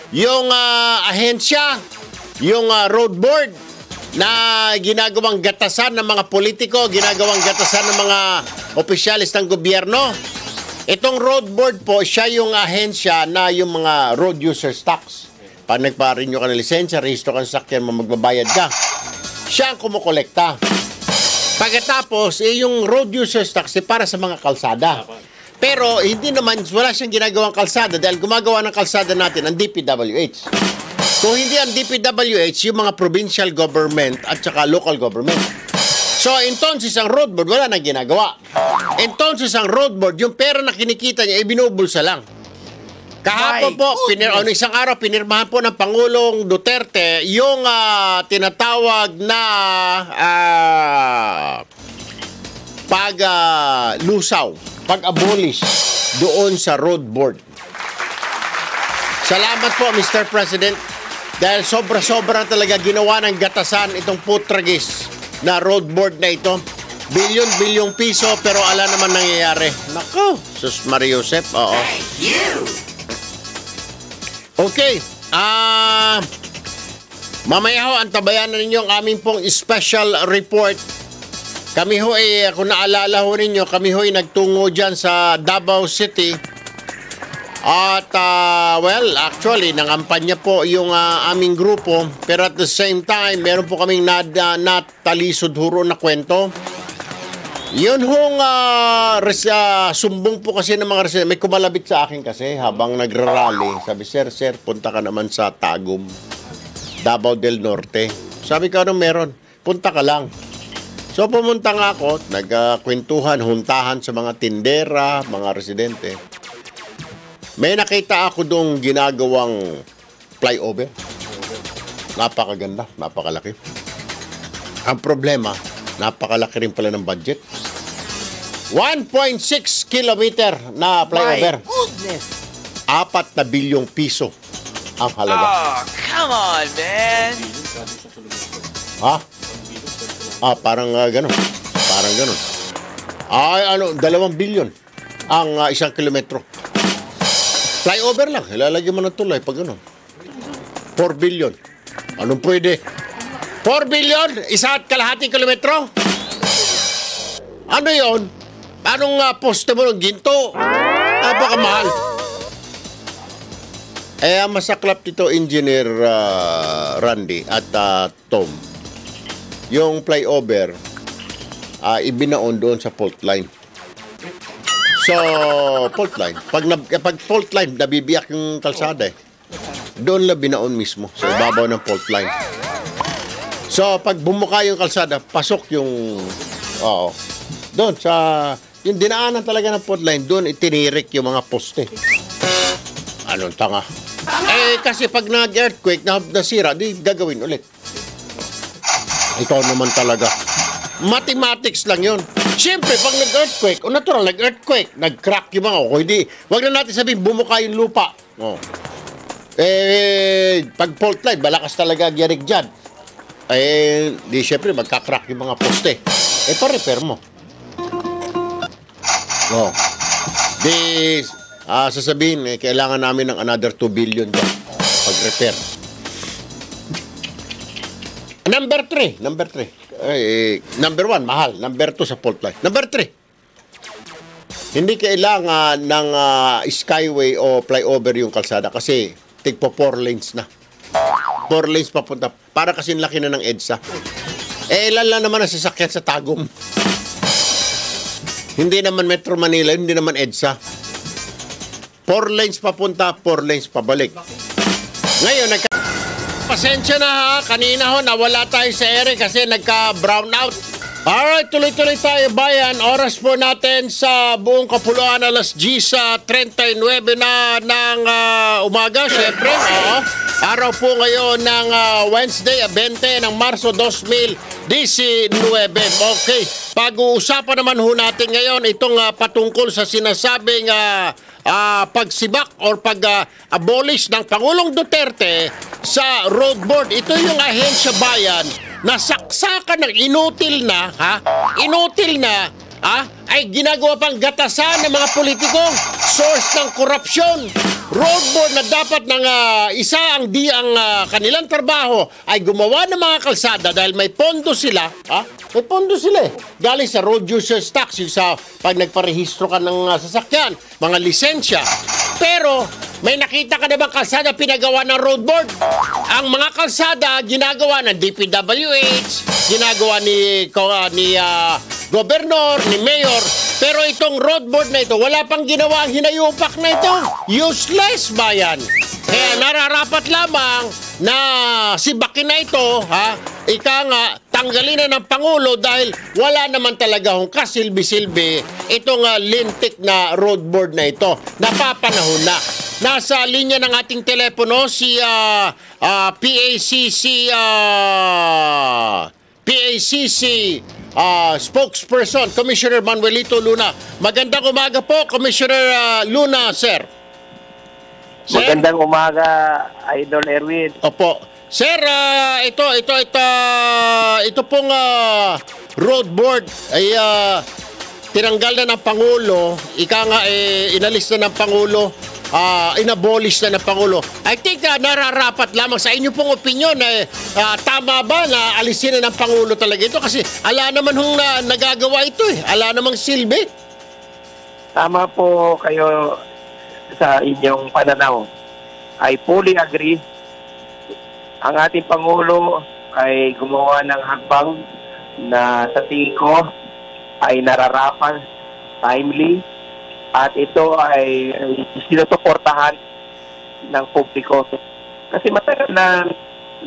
yung ahensya, yung road board na ginagawang gatasan ng mga politiko, ginagawang gatasan ng mga opisyalis ng gobyerno. Itong road board po, siya yung ahensya na yung mga road users tax. Pag nagpa-renew ka ng lisensya, rehistro ka ng sakyan, magbabayad ka. Siya ang kumukolekta. Pagkatapos, yung road users tax para sa mga kalsada. Pero hindi naman, wala siyang ginagawang kalsada dahil gumagawa ng kalsada natin ang DPWH. Kung hindi ang DPWH, yung mga provincial government at saka local government. So, entonces ang road board, wala nang ginagawa. Entonces ang road board, yung pera na kinikita niya, binubulsa lang. Kahapon po, isang araw, pinirmahan po ng Pangulong Duterte yung tinatawag na pag-lusaw, pag-abolish doon sa road board. Salamat po, Mr. President, dahil sobra-sobra talaga ginawa ng gatasan itong putragis na road board na ito. Bilyon-bilyong piso, pero ala naman nangyayari. Naku, Sus Maria Josep, oo. Thank you! Okay, mamaya ho, antabayan na ninyo ang aming pong special report. Kami ho kung naalala ho ninyo, kami ho nagtungo dyan sa Davao City. At, actually, nangampanya po yung aming grupo. Pero at the same time, meron po kaming natalisod huro na kwento. Yun hong sumbong po kasi ng mga residente. May kumalabit sa akin kasi habang nagrarally. Sabi, sir, punta ka naman sa Tagum, Davao del Norte. Sabi ko, anong meron? Punta ka lang. So pumunta nga ako, nagkwentuhan, huntahan sa mga tindera, mga residente. May nakita ako doong ginagawang flyover. Napakaganda, napakalaki. Ang problema, napakalaki rin pala ng budget. 1.6 kilometer na flyover. My goodness! 4 na bilyong piso ang halaga. Oh, come on, man! Ha? Parang gano'n. Parang gano'n. 2 bilyon ang 1 kilometro. Flyover lang. Ilalagyan mo ng tulay pag gano'n. 4 bilyon. Anong pwede? 4 bilyon? 1.5 kilometro? Ano yon? Anong poste mo ng ginto? Napakamahal. Masaklap dito, Engineer Randy at Tom. Yung flyover, ibinaon doon sa fault line. So, fault line. Pag fault line, nabibiyak yung kalsada eh. Doon lang binaon mismo, sa ibabaw ng fault line. So, pag bumuka yung kalsada, pasok yung... doon sa... Yung dinaanan talaga ng fault line, doon itinirik yung mga poste. Anong tanga? Kasi pag nag-earthquake, nasira, di gagawin ulit. Ikaw naman talaga. Mathematics lang yun. Siyempre, pag nag-earthquake, natural, nag-earthquake, nag-crack yung mga, hindi. Huwag na natin sabihin, bumuka yung lupa. Pag fault line, malakas talaga giyarig dyan. Di siyempre, magka-crack yung mga poste. Pa-repair mo. Sasabihin, kailangan namin ng another 2 billion dyan pag-repair. Number 3. Number 1, mahal. Number 2 sa fault line. Number 3. Hindi kailangan ng skyway o flyover yung kalsada kasi tigpo 4 lanes na. 4 lanes papunta. Para kasi laki na ng EDSA. Ilan lang naman ang sasakyan sa Tagum. Hindi naman Metro Manila, hindi naman EDSA. 4 lanes papunta, 4 lanes pabalik. Ngayon, pasensya na ha, kanina ho, nawala tayo sa ere kasi nagka-brown out. Alright, tuloy-tuloy tayo bayan. Oras po natin sa buong kapuluan, alas 10:39 na ng umaga, syempre. Araw po ngayon ng Wednesday, 20 ng Marso 2019. Okay, pag-uusapan naman ho natin ngayon itong patungkol sa sinasabing pagsibak or pag-abolish ng Pangulong Duterte sa road board. Ito yung ahensya bayan na saksakan ng inutil na, ay ginagawa pang gatasan ng mga politikong source ng korupsyon. road board na dapat ng isa ang kanilang trabaho ay gumawa ng mga kalsada dahil may pondo sila, may pondo sila galing sa road users tax, yung sa pag nagparehistro ka ng sasakyan, mga lisensya. Pero may nakita ka na bang kalsada pinagawa ng road board? Ang mga kalsada ginagawa ng DPWH, ginagawa ni gobernador, ni mayor. Pero itong road board na ito, wala pang ginawa ang hinayupak na ito. Useless ba yan? Kaya nararapat lamang na si Bakin na ito, tanggalin na ng Pangulo dahil wala naman talaga hong kasilbi-silbi itong lintik na road board na ito. Napapanahon na. Nasa linya ng ating telepono si PACC spokesperson, Commissioner Manuelito Luna. Magandang umaga po, Commissioner Luna, sir. Magandang umaga, Idol Erwin. Opo. Sir, ito pong road board ay tinanggal na ng Pangulo, inalis na ng Pangulo, inabolish na ng Pangulo. I think nararapat lamang sa inyo pong opinion tama ba na alisin na ng Pangulo talaga ito? Kasi ala naman hong nagagawa ito ala namang silbi. Tama po kayo sa inyong pananaw. I fully agree. Ang ating Pangulo ay gumawa ng hakbang na sa tingin ko ay nararapat, timely, at ito ay sinusuportahan ng publiko. Kasi matagal na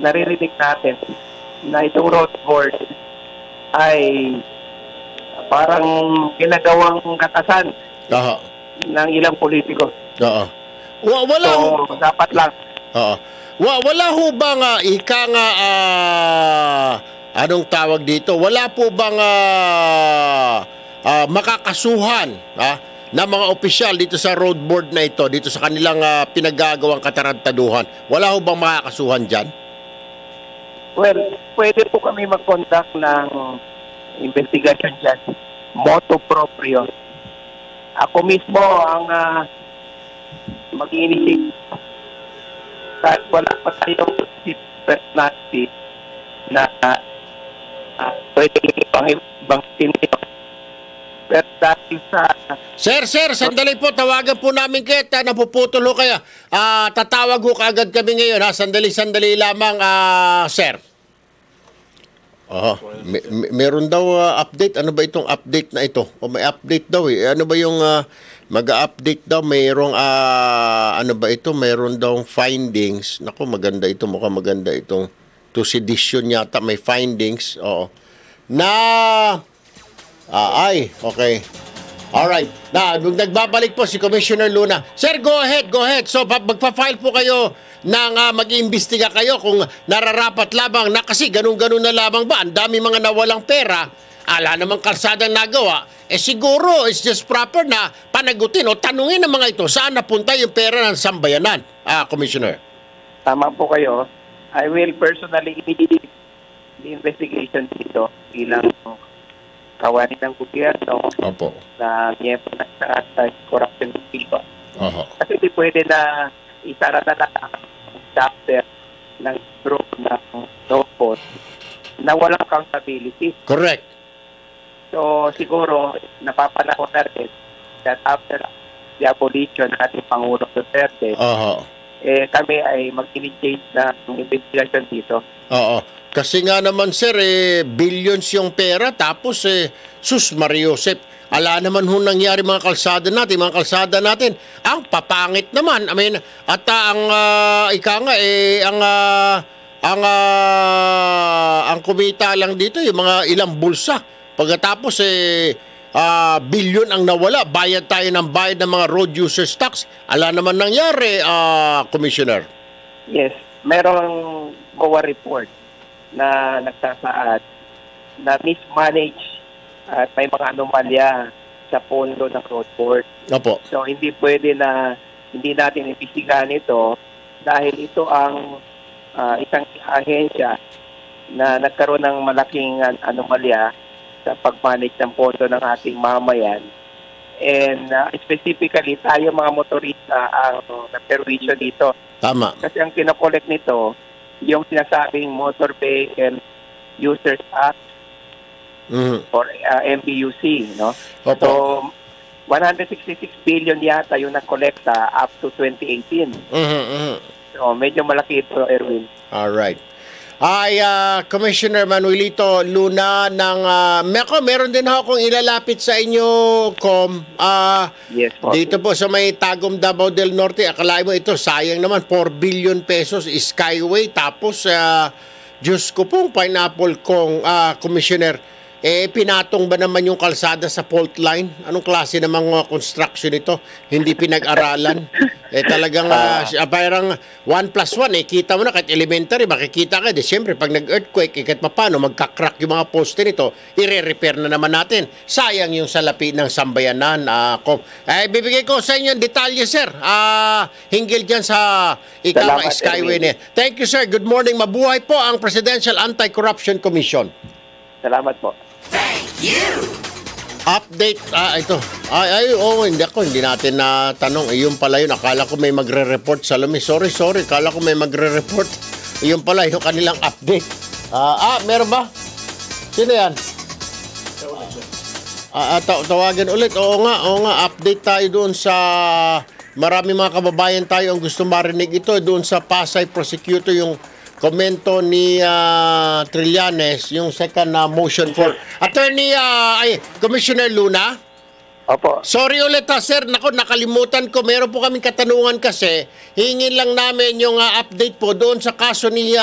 naririnig natin na itong road board ay parang ginagawang katasan ng ilang politiko. Wala so, dapat lang. Wala ho bang anong tawag dito? Wala po bang makakasuhan na mga opisyal dito sa road board na ito, dito sa kanilang pinagagawang katarantaduhan? Wala ho bang makakasuhan dyan? Well, pwede po kami mag-conduct ng investigation dyan. Motu proprio. Ako mismo ang mag-initiate. Kahit wala pa tayong personality na pwede ibang tinito. Pero dahil sa... Sir, sandali po. Tawagan po namin kayo. Napuputol ho kayo. Tatawag ho kaagad kami ngayon. Sandali lamang, sir. Meron daw update. Ano ba itong update na ito? O may update daw Ano ba yung mag-update daw? Mayroong ano ba ito? Mayroon daw findings. Naku, maganda ito. Mukhang maganda itong to sedition yata. May findings. Oo. Okay. Alright. Nagbabalik po si Commissioner Luna. Sir, go ahead. So, magpa-file po kayo ng mag-iimbestiga kayo kung nararapat lamang na kasi ganun-ganun na lamang ba? Ang dami mga nawalang pera, ala namang kalsadang nagawa, siguro it's just proper na panagutin o tanungin ng mga ito saan napunta yung pera ng sambayanan, Commissioner. Tama po kayo. I will personally initiate the investigation dito bilang kawani ng gobyerno na miyembro ng corruption bill. Kasi hindi pwede na isara na chapter ng group ng road na walang accountability. Correct. So siguro napapanahon na rin that after the abolition ng ating Pangulo Duterte, kami ay mag-initiate ng investigation dito. Kasi nga naman sir, billions yung pera tapos sus Mariosep, ala naman ho nangyari mga kalsada natin, ang papangit naman. I mean, at ang kumita lang dito yung mga ilang bulsa. Pagkatapos billion ang nawala, bayad tayo ng mga road users tax. Ala naman nangyari, Commissioner. Yes, merong MOA report na nagsasaad na mismanage at may mga anomalya sa pondo ng road board. So hindi pwede na hindi natin imbestigahan ito dahil ito ang isang ahensya na nagkaroon ng malaking anomalya sa pag-manage ng pondo ng ating mamayan. And specifically, tayo mga motorista ang naperwisyo dito. Tama. Kasi ang kinokollect nito, yung sinasabing Motor Vehicle Users Act or MVUC, no? Opo. So, 166 billion yata yung nakolekta up to 2018. So, medyo malaki ito, Erwin. Alright. Ay, Commissioner Manuelito Luna ng meron din akong ilalapit sa inyo, Com. Yes po. Dito po sa may Tagum, Davao del Norte, akalain mo ito, sayang naman, 4 billion pesos Skyway. Tapos, Diyos ko pong pineapple kong, Commissioner, pinatong ba naman yung kalsada sa fault line? Anong klase ng mga construction ito? Hindi pinag-aralan. Talagang parang 1+1, kita mo na kahit elementary, makikita ka. Siyempre, pag nag-earthquake, kahit paano, magkakrack yung mga poste nito, i-repair na naman natin. Sayang yung salapi ng sambayanan. Bibigay ko sa inyo ang detalye, sir. Hinggil dyan sa Skyway niya. Thank you, sir. Good morning. Mabuhay po ang Presidential Anti-Corruption Commission. Salamat po. Thank you! Update, ito. Hindi natin natanong. Yung pala yun, akala ko may magre-report sa Lumi. Sorry, akala ko may magre-report. Yung pala, yung kanilang update. Meron ba? Sino yan? Tawagan ulit. Oo nga, update tayo doon sa... Marami mga kababayan tayo ang gusto marinig ito. Doon sa Pasay Prosecutor, yung komento ni Trillanes, yung second motion for Attorney Commissioner Luna. Opo. Sorry ulit sir, nakalimutan ko. Meron po kaming katanungan kasi. Hingin lang namin yung update po doon sa kaso ni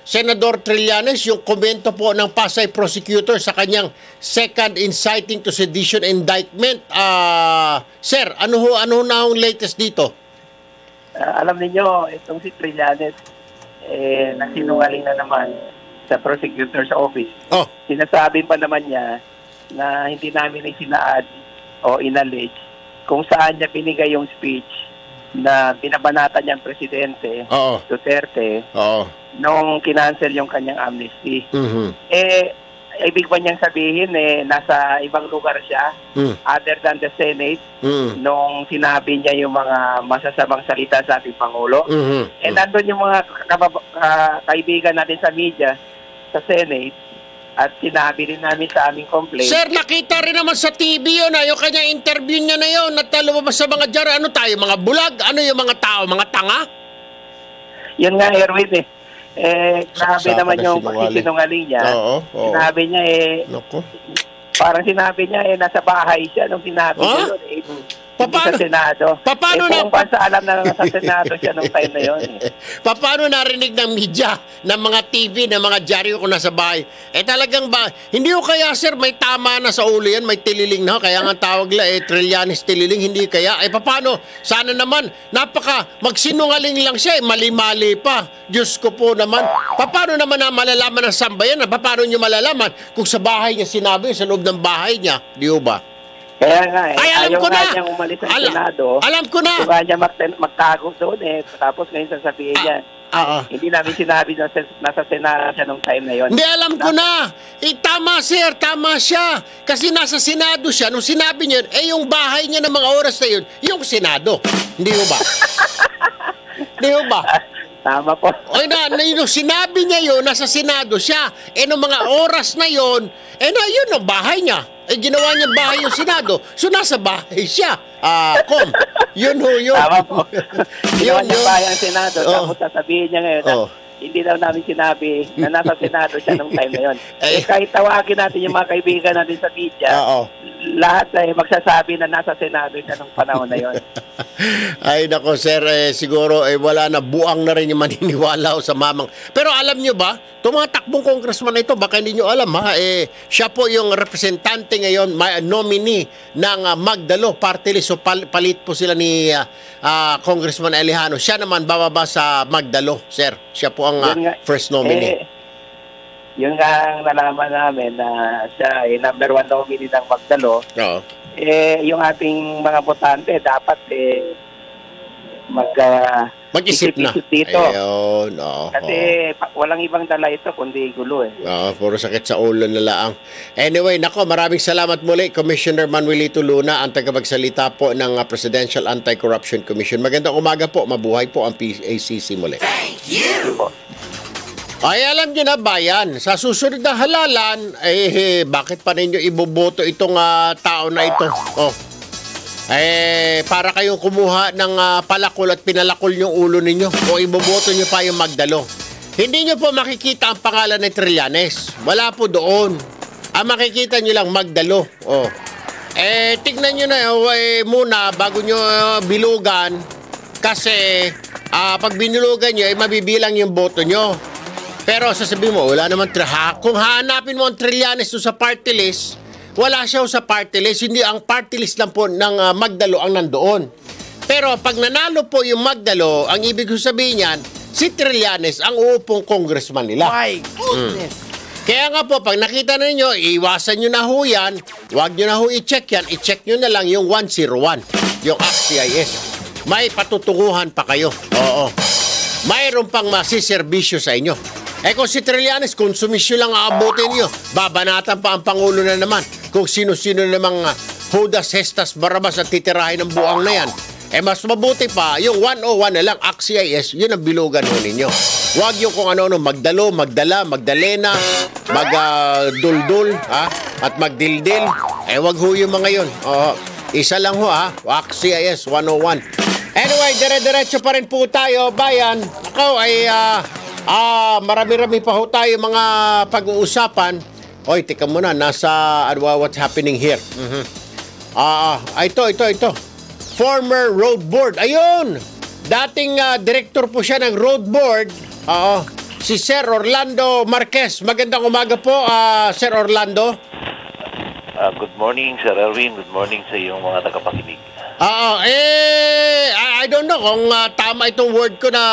Senador Trillanes, yung komento po ng Pasay Prosecutor sa kanyang second inciting to sedition indictment. Sir, ano na ang latest dito? Alam niyo, itong si Trillanes, nagsinungaling na naman sa prosecutor's office. Sinasabi pa naman niya na hindi namin isinaad o inallege kung saan niya binigay yung speech na binabanatan niyang presidente, Duterte, nung kinancel yung kanyang amnesty. Ibig ba niyang sabihin, nasa ibang lugar siya, other than the Senate, nung sinabi niya yung mga masasamang salita sa ating Pangulo. Nandun yung mga kaibigan natin sa media, sa Senate, at sinabi rin namin sa aming complaint. Sir, nakita rin naman sa TV yun, yung kanyang interview niya na yun, natalumabas sa mga diyara, ano tayo, mga bulag? Ano yung mga tao, mga tanga? Yun nga, Erwin, grabe naman yung pagsisinungaling niya. Sinabi niya parang sinabi niya nasa bahay siya nung sinabi niya yun. Hindi sa Senado. Kung alam na nasa Senado siya nung time na yun. Paano narinig ng media, ng mga TV, ng mga dyaryo kung nasa bahay? Talagang ba, hindi ko kaya sir, may tama na sa ulo yan, may tililing na, kaya nga tawag la, Trillanes tililing, hindi kaya. Paano? Sana naman, magsinungaling lang siya, mali-mali pa. Diyos ko po naman. Paano naman na malalaman ng sambayan? Paano nyo malalaman kung sa bahay niya sinabi, sa loob ng bahay niya? Di ba? Kaya nga alam ko na. Niyang umalis sa Senado. Alam ko na. Gusto niya magtago doon tapos ngayon sasabihin niya. Hindi namin sinabi na nasa Senado siya nung time na yon. Hindi, alam ko na. Tama sir, tama siya. Kasi nasa Senado siya. Nung sinabi niya, yung bahay niya ng mga oras na yun, yung Senado. Hindi ho ba? Hindi ho ba? Tama po. Nung sinabi niya yun, nasa Senado siya. Nung mga oras na yun, yun ang bahay niya. Ginawa niya bahay yung Senado. So, nasa bahay siya. Com. Yun. Tama po. Ginawa niya bahay ang Senado. Tapos sasabihin niya ngayon hindi daw namin sinabi na nasa Senado siya nung time na yun. Kahit tawagin natin yung mga kaibigan natin sa media, lahat magsasabi na nasa Senado siya nung panahon na yun. Ay, nako sir, siguro wala na, buang na rin yung maniniwala sa mamang. Pero alam nyo ba, tumatakbong congressman na ito, baka hindi nyo alam siya po yung representante ngayon, nominee ng Magdalo Party List. So palit po sila ni Congressman Alejano. Siya naman bababa sa Magdalo, sir. Siya po ang first nominee. Yun nga ang nalaman namin na siya number 1 nominee ng Magdalo. Yung ating mga botante dapat mag-isip na. Dito. Ayun, Kasi walang ibang dala ito kundi gulo eh. Puro sakit sa ulo na lang. Anyway, nako, maraming salamat muli, Commissioner Manuelito Luna, ang tagapagsalita po ng Presidential Anti-Corruption Commission. Magandang umaga po, mabuhay po ang PACC muli. Thank you! Ay, alam nyo na bayan, sa susunod na halalan, bakit pa ninyo iboboto itong tao na ito? Para kayong kumuha ng palakol at pinalakol yung ulo ninyo o iboboto nyo pa yung Magdalo. Hindi nyo po makikita ang pangalan ni Trillanes. Wala po doon. Ang makikita nyo lang Magdalo. Tignan nyo na muna bago nyo bilugan kasi pag binulugan nyo, mabibilang yung boto nyo. Pero sasabihin mo, wala naman, kung hahanapin mo ang Trillanes sa party list, wala siya sa party list. Hindi, ang party list lang po ng Magdalo ang nandoon. Pero pag nanalo po yung Magdalo, ang ibig sabihin yan, si Trillanes ang uupong congressman nila. My goodness! Kaya nga po, pag nakita na ninyo, iwasan nyo na ho yan, huwag nyo na ho i-check yan, i-check nyo na lang yung 101, yung ACT-CIS. May patutunguhan pa kayo. Oo. Mayroon pang masiservisyo sa inyo. Kung si Trillanes, konsumisyon lang aabutin nyo, babanatan pa ang Pangulo na naman. Kung sino-sino namang Judas, Hestas, Barabas at titirahin ng buang na yan. Mas mabuti pa, yung 101 na lang, ACT-CIS, yun ang bilugan ho ninyo. Huwag yung kung ano, Magdalo, Magdala, Magdalena, Magduldul, at Magdildil. Huwag ho yung mga yun. Isa lang ho, ACT-CIS 101. Anyway, dire-diretso pa rin po tayo, bayan. Ako ay... marami-rami pa ho tayo mga pag-uusapan. Oy, tika muna, nasa what's happening here. Ito. Former road board. Ayun! Dating director po siya ng road board. Si Sir Orlando Marquez. Magandang umaga po, Sir Orlando. Good morning, Sir Erwin. Good morning sa iyong mga tagapakinig. I don't know kung tama itong word ko na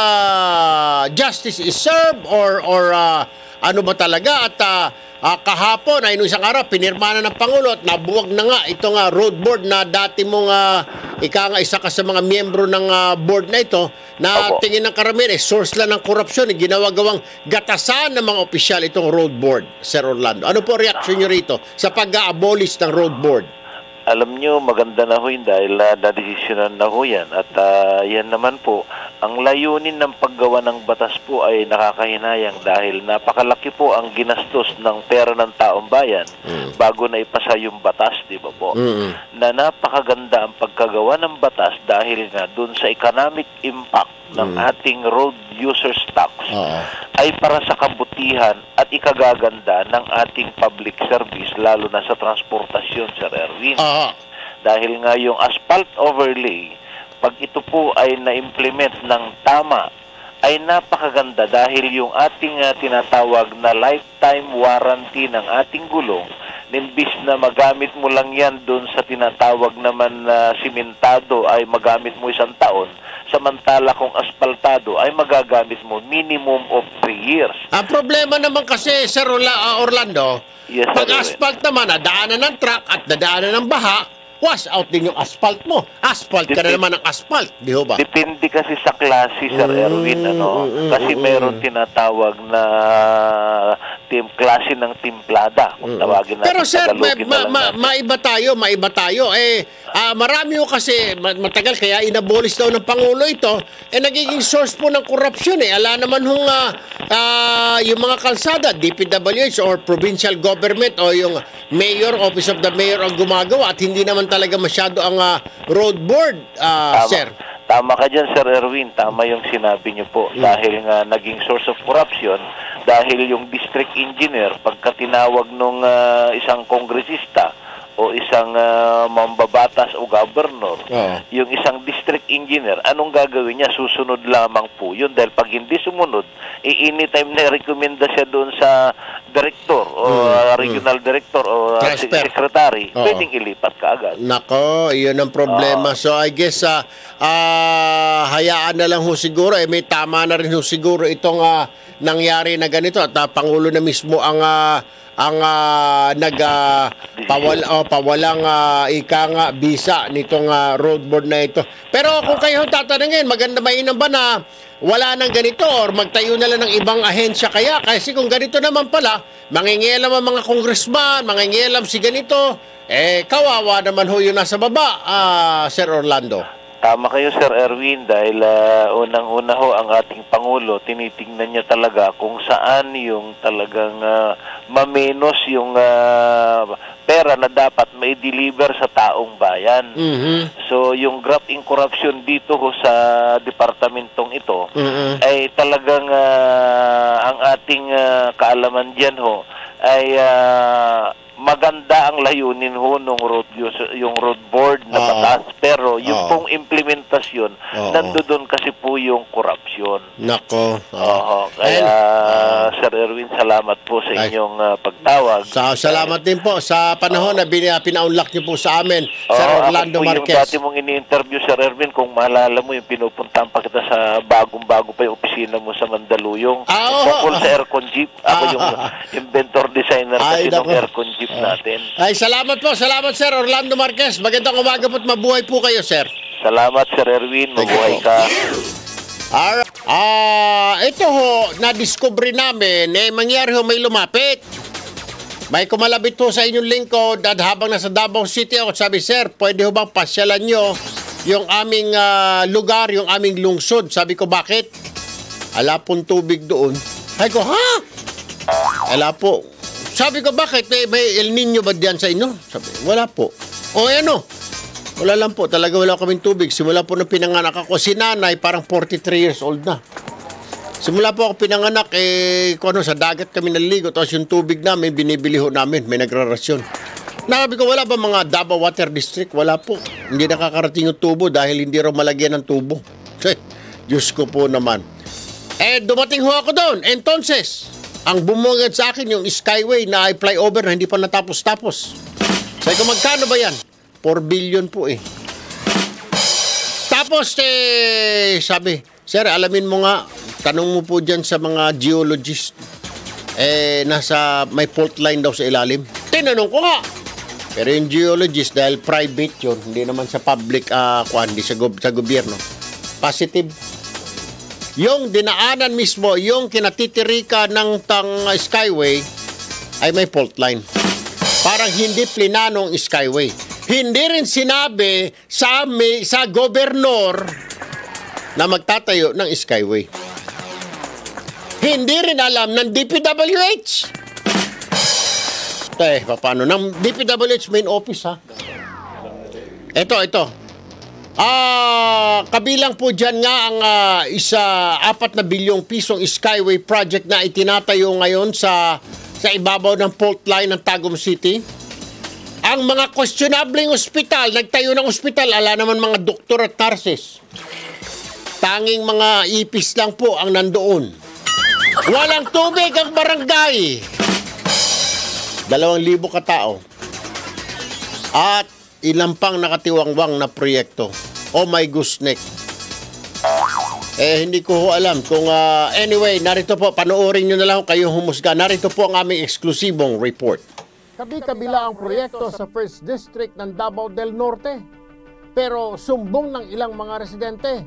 justice is served or ano ba talaga at kahapon ay isang araw pinirma na ng Pangulo at nabuwag na nga itong road board na dati mong isa ka sa mga miyembro ng board na ito na tingin ng karamihan source lang ng korupsyon, ginawa-gawang gatasan ng mga opisyal itong road board, Sir Orlando. Ano po reaksyon nyo rito sa pag-abolish ng road board? Alam nyo, maganda na ho yun dahil na-desisyonan na ho yan. At yan naman po, ang layunin ng paggawa ng batas po ay nakakahinayang dahil napakalaki po ang ginastos ng pera ng taong bayan bago na ipasa yung batas, di ba po? Na napakaganda ang pagkagawa ng batas dahil nga dun sa economic impact ng ating road user stocks ay para sa kabutihan at ikagaganda ng ating public service lalo na sa transportasyon, Sir Erwin. Dahil nga yung asphalt overlay, pag ito po ay na-implement ng tama, ay napakaganda dahil yung ating tinatawag na lifetime warranty ng ating gulong, nimbis na magamit mo lang yan doon sa tinatawag naman na simentado ay magamit mo 1 taon, samantala kung aspaltado ay magagamit mo minimum of 3 years. Ang problema naman kasi, Sir Orlando, pag asphalt naman, nadaanan ng truck at nadaanan ng baha, wash out din yung asphalt mo. Asphalt ka na naman ng asphalt, di ba? Depende kasi sa klase, Sir Erwin, kasi meron tinatawag na klase ng timplada, kung tawagin natin. Pero Sir, maiba tayo. Marami ho kasi, matagal, kaya inabolish daw ng Pangulo ito, nagiging source po ng korupsyon. Ala naman hong yung mga kalsada, DPWH or provincial government o yung mayor, office of the mayor ang gumagawa at hindi naman talaga masyado ang road board, Sir. Tama ka dyan, Sir Erwin. Tama yung sinabi niyo po. Dahil nga naging source of corruption, dahil yung district engineer, pagka tinawag nung isang kongresista o isang mambabatas o governor, yung isang district engineer, anong gagawin niya? Susunod lamang po yun. Dahil pag hindi sumunod, anytime na rekomenda siya doon sa director o regional director o secretary, pwedeng ilipat ka agad. Nako, yun ang problema. So I guess hayaan na lang ho siguro. May tama na rin ho siguro itong nangyari na ganito at Pangulo na mismo ang pawalang ika nga bisa nitong road board na ito. Pero kung kayo tatanungin, maganda mainam ba na wala nang ganito or magtayo na lang ng ibang ahensya kaya? Kasi kung ganito naman pala, mangingialam ang mga congressman, mangingialam si ganito, kawawa naman ho yun nasa baba, Sir Orlando. Tama kayo, Sir Erwin, dahil unang-una ho ang ating Pangulo, tinitingnan niya talaga kung saan yung talagang mamenos yung pera na dapat mai-deliver sa taong bayan. So, yung graft in corruption dito ho sa departamentong ito, ay talagang ang ating kaalaman dyan ho, ay maganda ang layunin ho nung yung road board na batas, pero yung pong implementasyon nandoon kasi po yung corruption. Nako. Kaya Sir Erwin, salamat po sa inyong pagtawag. Salamat din po sa panahon na pinaunlak niyo po sa amin, Sir Orlando Marquez. Yung dati mong ini-interview, Sir Erwin, kung maalala mo yung pinupuntahan pa kita sa bagong-bago pa yung opisina mo sa Mandaluyong tungkol sa aircon jeep. Ako yung inventor designer kasi ng aircon jeep natin. Ay, salamat po. Salamat, Sir Orlando Marquez. Magandang umaga po at mabuhay po kayo, Sir. Salamat, Sir Erwin. Mabuhay ka. Ito ho, na-discover namin, mangyari ho may lumapit. May kumalabit ho sa inyong lingkod at habang nasa Davao City ako, sabi, Sir, pwede ho bang pasyalan nyo yung aming lugar, yung aming lungsod? Sabi ko, bakit? Ala pong tubig doon. Sabi ko, ha? Ala po. Sabi ko, bakit? May El Nino ba diyan sa inyo? Sabi, wala po. O ano? Wala lang po. Talaga wala kaming tubig. Simula po nung pinanganak ako. Si nanay, parang 43 years old na. Simula po ako pinanganak, sa dagat kami naligo. Tapos yung tubig namin, binibili ho namin. May nagrarasyon. Sabi ko, wala ba mga Davao Water District? Wala po. Hindi nakakarating yung tubo dahil hindi raw malagyan ng tubo. Diyos ko po naman. Dumating ho ako doon. Entonces, ang bumungad sa akin yung Skyway na ay flyover na hindi pa natapos-tapos. Sabi ko, magkano ba yan? 4 billion po Tapos, sabi, Sir, alamin mo nga, tanong mo po dyan sa mga geologist, may fault line daw sa ilalim. Tinanong ko nga. Pero yung geologist, dahil private yun, hindi naman sa public, hindi sa gobyerno, positive. Yung dinaanan mismo, yung kinatitirika ng Skyway, ay may fault line. Parang hindi plinanong Skyway. Hindi rin sinabi sa gobernador na magtatayo ng Skyway. Hindi rin alam ng DPWH. Paano? Ng DPWH main office, ha? Ito. Kabilang po dyan nga ang 4 na bilyong pisong Skyway project na itinatayo ngayon sa ibabaw ng fault line ng Tagum City. Ang mga questionabling ospital, nagtayo ng ospital, ala naman mga doktor at nurses. Tanging mga ipis lang po ang nandoon. Walang tubig ang barangay. 2,000 katao. At ilang pang nakatiwangwang na proyekto. Oh my goodness. Hindi ko ho alam kung anyway, narito po, panoorin nyo na lang kayo humusga. Narito po ang aming eksklusibong report. Kabi-kabila ang proyekto sa 1st District ng Davao del Norte. Pero sumbong ng ilang mga residente,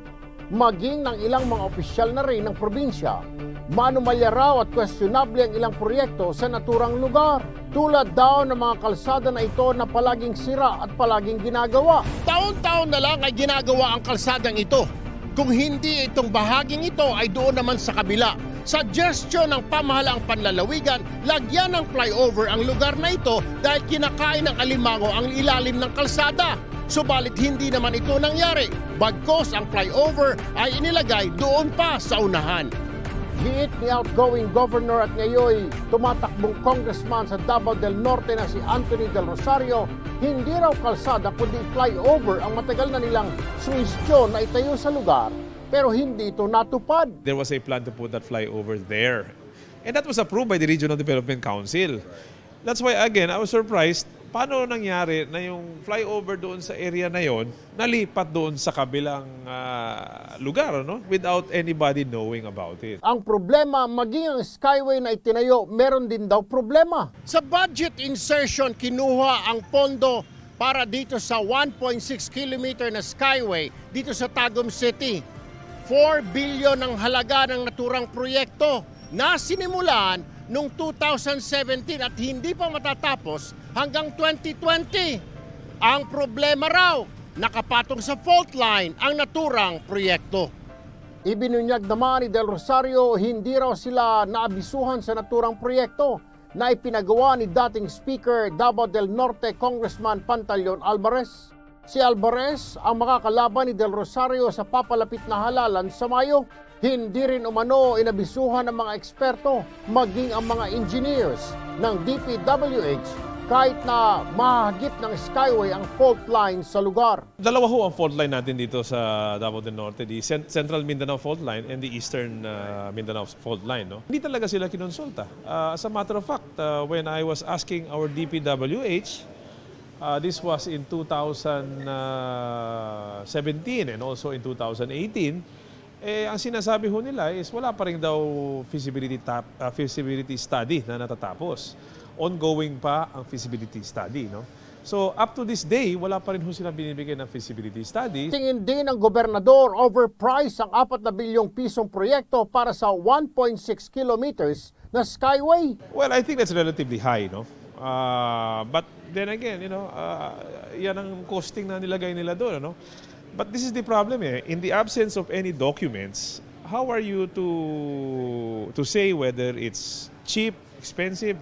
maging ng ilang mga opisyal na rin ng probinsya, manumalya raw at questionable ang ilang proyekto sa naturang lugar. Tulad daw ng mga kalsada na ito na palaging sira at palaging ginagawa. Taon-taon na lang ay ginagawa ang kalsadang ito. Kung hindi itong bahaging ito ay doon naman sa kabila. Suggestion ng pamahalaang panlalawigan, lagyan ng flyover ang lugar na ito dahil kinakain ng alimango ang ilalim ng kalsada. Subalit hindi naman ito nangyari. Bagkos ang flyover ay inilagay doon pa sa unahan. Giit ni outgoing governor at ngayon tumatakbong congressman sa Davao del Norte na si Anthony Del Rosario, hindi raw kalsada kundi flyover ang matagal na nilang suwestyon na itayo sa lugar, pero hindi ito natupad. There was a plan to put that flyover there. And that was approved by the Regional Development Council. That's why, again, I was surprised paano nangyari na yung flyover doon sa area na yon nalipat doon sa kabilang lugar, no? Without anybody knowing about it. Ang problema, maging ang skyway na itinayo, meron din daw problema. Sa budget insertion, kinuha ang pondo para dito sa 1.6 kilometer na skyway dito sa Tagum City. 4 billion ang halaga ng naturang proyekto na sinimulan noong 2017 at hindi pa matatapos hanggang 2020. Ang problema raw, nakapatong sa fault line ang naturang proyekto. Ibinunyag naman ni Del Rosario, hindi raw sila naabisuhan sa naturang proyekto na ipinagawa ni dating Speaker Davao del Norte Congressman Pantaleon Alvarez. Si Alvarez ang makakalaban ni Del Rosario sa papalapit na halalan sa Mayo. Hindi rin umano inabisuhan ng mga eksperto, maging ang mga engineers ng DPWH kahit na mahagip ng skyway ang fault line sa lugar. Dalawa ho ang fault line natin dito sa Davao del Norte, the Central Mindanao fault line and the Eastern Mindanao fault line. No? Hindi talaga sila kinonsulta. As a matter of fact, when I was asking our DPWH, this was in 2017 and also in 2018, ang sinasabi ho nila is wala pa rin daw feasibility study na natatapos. Ongoing pa ang feasibility study. No? So up to this day, wala pa rin ho sila binibigay ng feasibility study. Tingin din ng gobernador, overpriced ang 4 na bilyong pisong proyekto para sa 1.6 kilometers na skyway. Well, I think that's relatively high. No? But then again, yan ang costing na nilagay nila doon. Ano? But this is the problem. In the absence of any documents, how are you to say whether it's cheap, expensive?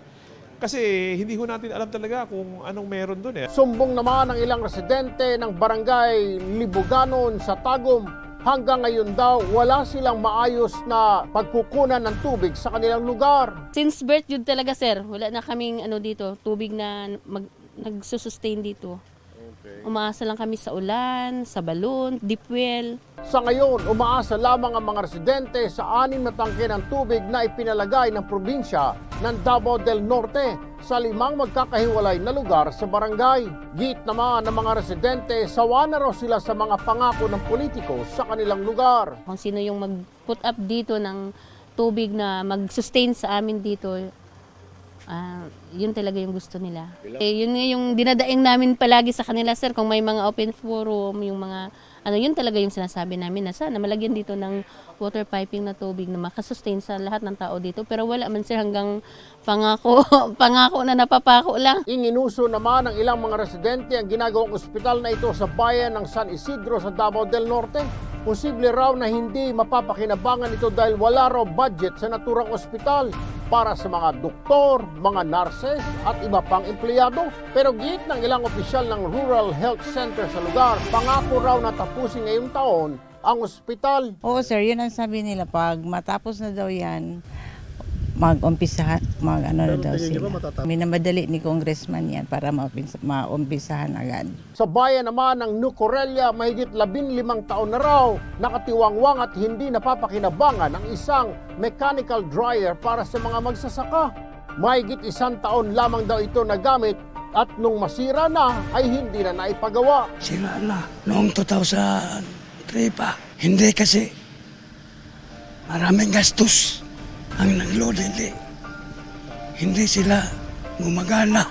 Kasi hindi ho natin alam talaga kung anong meron doon. Sumbong naman ng ilang residente ng barangay Libuganon sa Tagum. Hanggang ngayon daw, wala silang maayos na pagkukunan ng tubig sa kanilang lugar. Since birth yun talaga, sir, wala na kaming dito, tubig na nagsusustain dito. Umaasa lang kami sa ulan, sa balon, deep well. Sa ngayon, umaasa lamang ang mga residente sa 6 na tangke ng tubig na ipinalagay ng probinsya ng Davao del Norte sa 5 magkakahiwalay na lugar sa barangay. Git naman ng mga residente, sawa na raw sila sa mga pangako ng politiko sa kanilang lugar. Kung sino yung mag-put up dito ng tubig na mag-sustain sa amin dito, yun talaga yung gusto nila. Yun nga yung dinadaing namin palagi sa kanila, sir, kung may mga open forum, yung mga, yun talaga yung sinasabi namin na sana malagyan dito ng water piping na tubig na makasustain sa lahat ng tao dito. Pero wala man, sir, hanggang pangako na napapako lang. Inginuso naman ng ilang mga residente ang ginagawang ospital na ito sa bayan ng San Isidro sa Davao del Norte. Posible raw na hindi mapapakinabangan ito dahil wala raw budget sa naturang ospital para sa mga doktor, mga nurses at iba pang empleyado. Pero git ng ilang opisyal ng Rural Health Center sa lugar, pangako raw na tapusin ngayong taon ang ospital. Oo sir, yun ang sabi nila. Pag matapos na daw yan, mag-umpisahan, na daw sila. Minamadali ni congressman yan para maumpisahan agad. Sa bayan naman ng Nucorella, mahigit 15 taon na raw nakatiwangwang at hindi napapakinabangan ang isang mechanical dryer para sa mga magsasaka. Mahigit 1 taon lamang daw ito nagamit at nung masira na ay hindi na naipagawa. Sira na noong 2003 pa. Hindi kasi maraming gastos ang nagload, hindi sila gumagana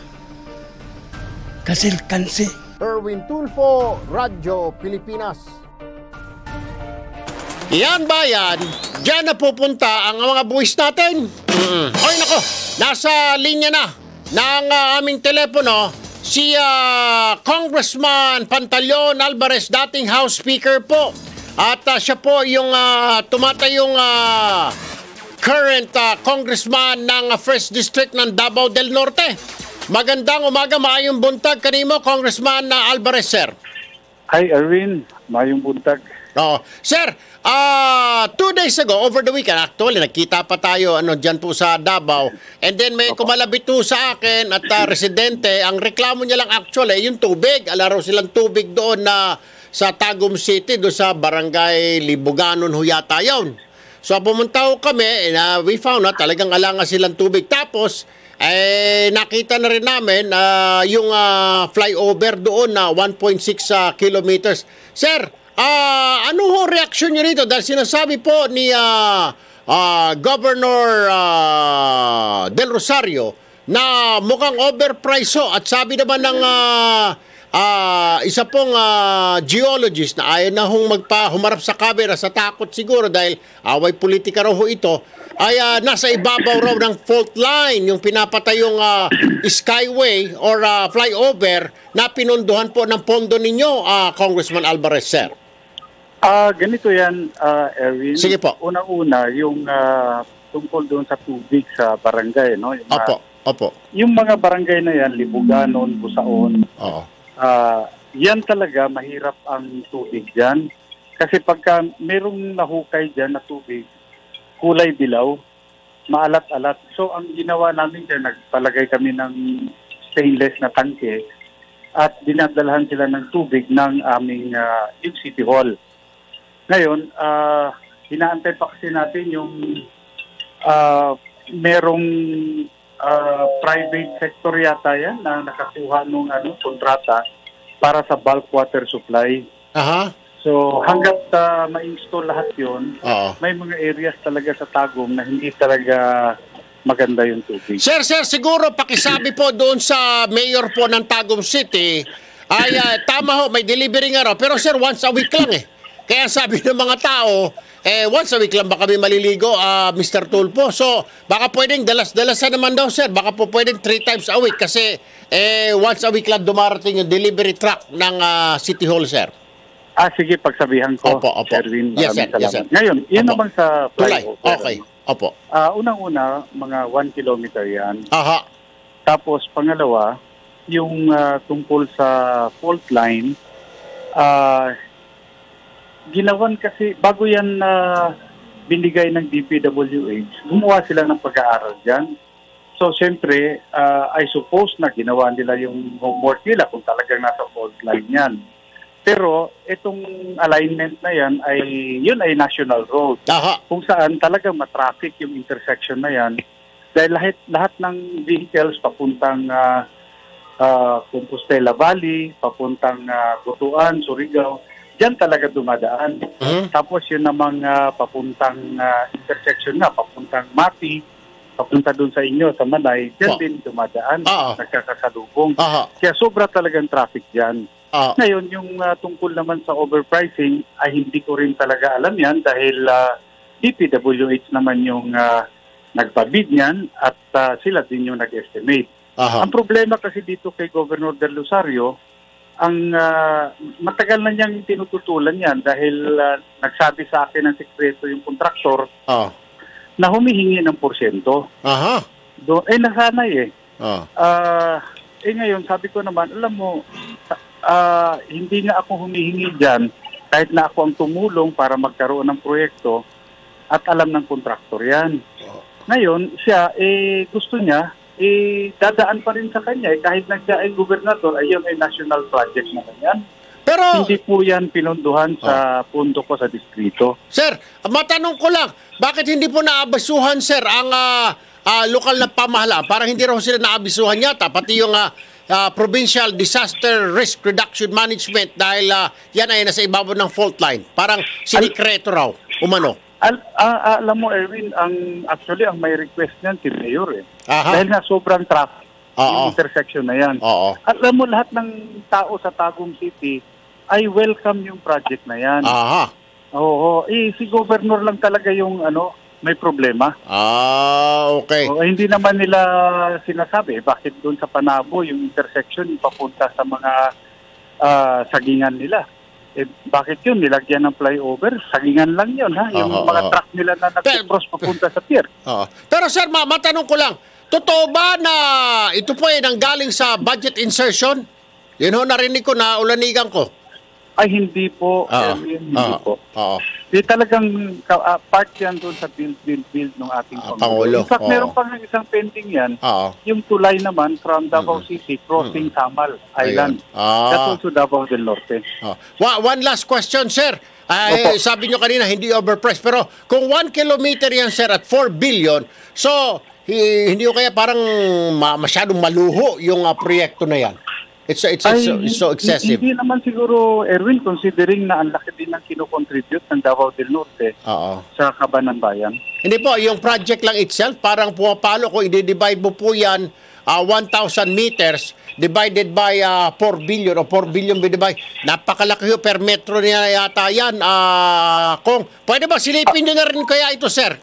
kasi kansi. Erwin Tulfo, Radyo Pilipinas. Yan bayan, dyan na pupunta ang mga buwis natin. Oy nako, nasa linya na ng aming telepono si Congressman Pantaleon Alvarez, dating House Speaker po. At siya po yung tumatayong current congressman ng 1st District ng Davao del Norte. Magandang umaga, maayong buntag kanimo, Congressman Alvarez, sir. Hi, Erwin. Maayong buntag. Sir, 2 days ago, over the weekend, actually, nagkita pa tayo dyan po sa Davao. And then may kumalabit po sa akin at residente, ang reklamo niya lang actually, yung tubig. Alaro silang tubig doon na sa Tagum City, doon sa barangay Libuganon, yata yun. So pumunta ko kami, we found na talagang alangan silang tubig. Tapos, nakita na rin namin yung flyover doon na 1.6 kilometers. Sir, ano ho reaksyon nyo rito? Dahil sinasabi po ni Governor Del Rosario na mukhang overpriced ho. At sabi naman ng isa pong geologist na ayaw na hong humarap sa camera sa takot siguro dahil away politika raw ho ito, ay nasa ibabaw raw ng fault line yung pinapatayong skyway or flyover na pinunduhan po ng pondo ninyo, Congressman Alvarez, sir. Ganito yan, Erwin. Sige po. Una-una, yung tungkol doon sa tubig sa barangay, no? Yung, Opo. Yung mga barangay na yan, Libuganon, Busaon, yan talaga, mahirap ang tubig dyan. Kasi pagka merong nahukay dyan na tubig, kulay dilaw, maalat-alat. So, ang ginawa namin dyan, nagpalagay kami ng stainless na tangke at dinadalhan sila ng tubig ng aming yung City Hall. Ngayon, hinaantay pa kasi natin yung merong private sector yata yan na nakakuha ng kontrata para sa bulk water supply. So, hanggat ma-install lahat yun, may mga areas talaga sa Tagum na hindi talaga maganda yung tubig. Sir, siguro pakisabi po doon sa mayor po ng Tagum City, ay tama ho, may delivery nga raw. Pero sir, once a week lang eh. Kaya sabi ng mga tao, once a week lang ba kami maliligo, Mr. Tulfo? So, baka pwedeng dalas-dalasan naman daw, sir. Baka po pwedeng 3 times a week kasi once a week lang dumarating yung delivery truck ng City Hall, sir. Sige, pagsabihan ko, Opo. Erwin. Yes, sir. Ngayon, yun naman sa flyover. Okay. Opo. Unang-una, mga 1 kilometer yan. Tapos, pangalawa, yung tungkol sa fault line, ginawan kasi, bago yan binigay ng DPWH, gumawa sila ng pag-aaral dyan. So, siyempre, I suppose na ginawa nila yung homework nila kung talagang nasa fault line yan. Pero itong alignment na yan yun ay national road. Kung saan talagang matraffic yung intersection na yan. Dahil lahat ng vehicles papuntang Compostela Valley, papuntang Butuan, Surigao, diyan talaga dumadaan. Tapos yun namang papuntang intersection na, papuntang Mati, papunta doon sa inyo, sa Manay, diyan din dumadaan, nagkakasalubong. Kaya sobra talagang traffic diyan. Ngayon, yung tungkol naman sa overpricing, ay hindi ko rin talaga alam yan dahil DPWH naman yung nagpabid niyan at sila din yung nag-estimate. Ang problema kasi dito kay Governor Del Rosario, ang matagal na niyang tinututulan yan dahil nagsabi sa akin ng sekreto yung kontraktor na humihingi ng porsyento. Nasanay ngayon, sabi ko naman, alam mo, hindi nga ako humihingi dyan kahit na ako ang tumulong para magkaroon ng proyekto at alam ng kontraktor yan. Ngayon, siya, gusto niya, dadaan pa rin sa kanya. Kahit nagsiya ay gobernador, ayun ay national project na yan. Pero hindi po yan pinunduhan sa pundo ko sa distrito. Sir, matanong ko lang, bakit hindi po naabisuhan, sir, ang lokal na pamahalaan? Parang hindi raw sila naabisuhan yata, pati yung Provincial Disaster Risk Reduction Management dahil yan ay nasa ibabaw ng fault line. Parang sinikreto raw, umano. Alam mo, Erwin, actually ang may request niyan si Mayor Dahil nga sobrang traffic yung intersection na yan. Alam mo, lahat ng tao sa Tagum City ay welcome yung project na yan. Si Governor lang talaga yung may problema. Okay. Hindi naman nila sinasabi bakit doon sa Panabo yung intersection papunta sa mga sagingan nila. Bakit yun? Nilagyan ng flyover? Sagingan lang yun, ha? Yung mga truck nila na nag-cross papunta sa pier. Pero sir, matanong ko lang, totoo ba na ito po ay nanggaling sa budget insertion? Yun ho, narinig ko na ulanigan ko. Ay, hindi po. Hindi po. Di talagang part yan doon sa build ng ating Pangulo. In fact, meron pa ng isang pending yan. Yung tulay naman from Davao City crossing Samal Island. That's also Davao del Norte. One last question, sir. Sabi nyo kanina, hindi overpriced. Pero kung 1 kilometer yan, sir, at 4 billion, so hindi ko kaya parang masyadong maluho yung proyekto na yan? It's so excessive. Hindi naman siguro, Erwin, considering na ang laki din ng kinocontribute ng Davao del Norte sa Kabanan Bayan. Hindi po, yung project lang itself, parang pumapalo kung i-divide mo po yan, 1,000 meters divided by 4 billion o 4 billion divide. Napakalaki per metro niya yata yan. Kung pwede ba silipin nyo na rin kaya ito, sir?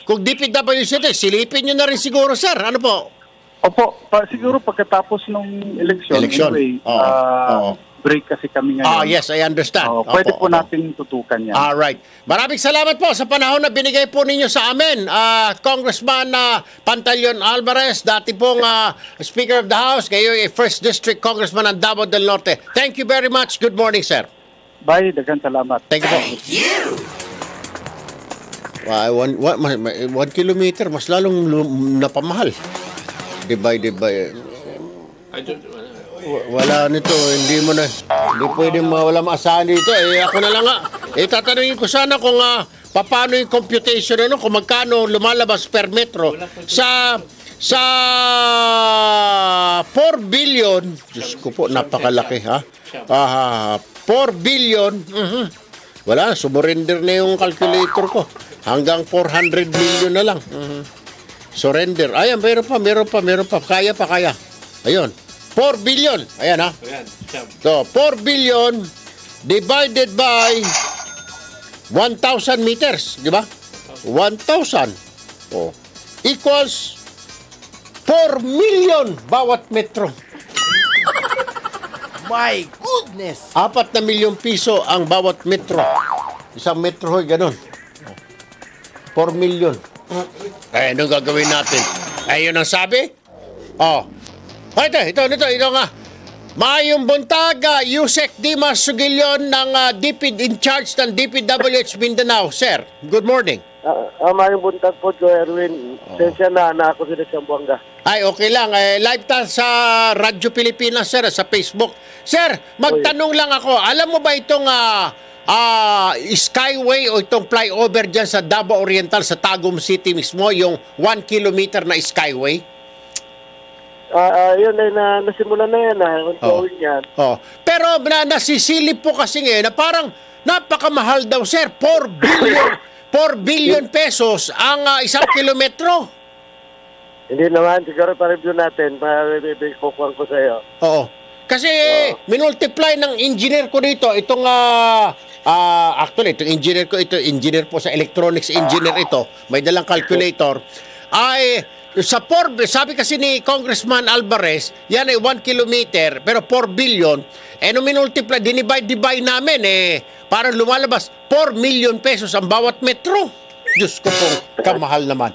Kung DPWCT, silipin nyo na rin siguro, sir. Ano po? Opo, siguro pagkatapos ng election. Anyway, break kasi kami ngayon. Yes, I understand. Pwede po natin tutukan yan. Alright. Maraming salamat po sa panahon na binigay po ninyo sa amin. Congressman Pantaleon Alvarez, dati pong Speaker of the House, kayo ay 1st District Congressman ng Davao del Norte. Thank you very much. Good morning, sir. Bye, daghang salamat. Thank you po. One kilometer, mas lalong napamahal. Divided by... Wala nito, hindi pwede wala maasahan dito. Ako na lang nga. Tatanungin ko sana kung paano yung computation, kung magkano lumalabas per metro. Sa 4 billion, Diyos ko po, napakalaki, ha? 4 billion, wala, sumurrender na yung calculator ko. Hanggang 400 million na lang. Surrender. Ayan, meron pa. Kaya. Ayun. 4 billion. Ayan, ha? So, 4 billion divided by 1,000 meters. Di ba? 1,000. Equals 4 million bawat metro. My goodness! 4 na milyong piso ang bawat metro. Isang metro, ganun. 4 million. Anong gagawin natin? Ayun ang sabi? Ito nga. Maayong buntag, Yusek Dimas Sugilyon ng in charge ng DPWH Mindanao. Sir, good morning. Maayong buntag po, Joe Erwin. Sensya na ako sila sa Buanga. Ay, okay lang. Live ta sa Radyo Pilipinas, sir, sa Facebook. Sir, magtanong lang ako. Alam mo ba itong Skyway o itong flyover dyan sa Davao Oriental, sa Tagum City mismo, yung 1 kilometer na Skyway? Yun ay nasimulan na yan. Yan. Pero nasisilip po kasi ngayon na parang napakamahal daw, sir. 4 billion pesos ang 1 kilometro. Hindi naman. Siguro pa-review natin. Kukuhan ko sa iyo. Kasi minultiply ng engineer ko dito, itong actually, itong engineer ko, engineer po sa electronics engineer ito, may dalang calculator, ay sabi kasi ni Congressman Alvarez, yan ay 1 kilometer, pero 4 billion, nung minultiply, dinivide namin, parang lumalabas, 4 million pesos ang bawat metro. Diyos ko pong kamahal naman.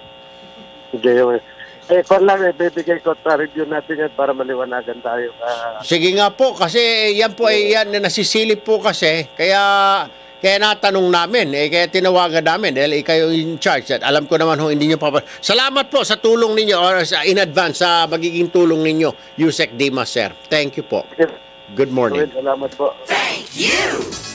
Kung lang, bibigay ko sa review natin yan para maliwanagan tayo. Sige nga po, kasi yan po ay nasisilip po kasi, kaya natanong namin, kaya tinawagan namin dahil kayo in charge. At alam ko naman hindi nyo Salamat po sa tulong ninyo or in advance sa magiging tulong ninyo, Yusek Dimas, sir. Thank you po. Good morning. Salamat po. Thank you!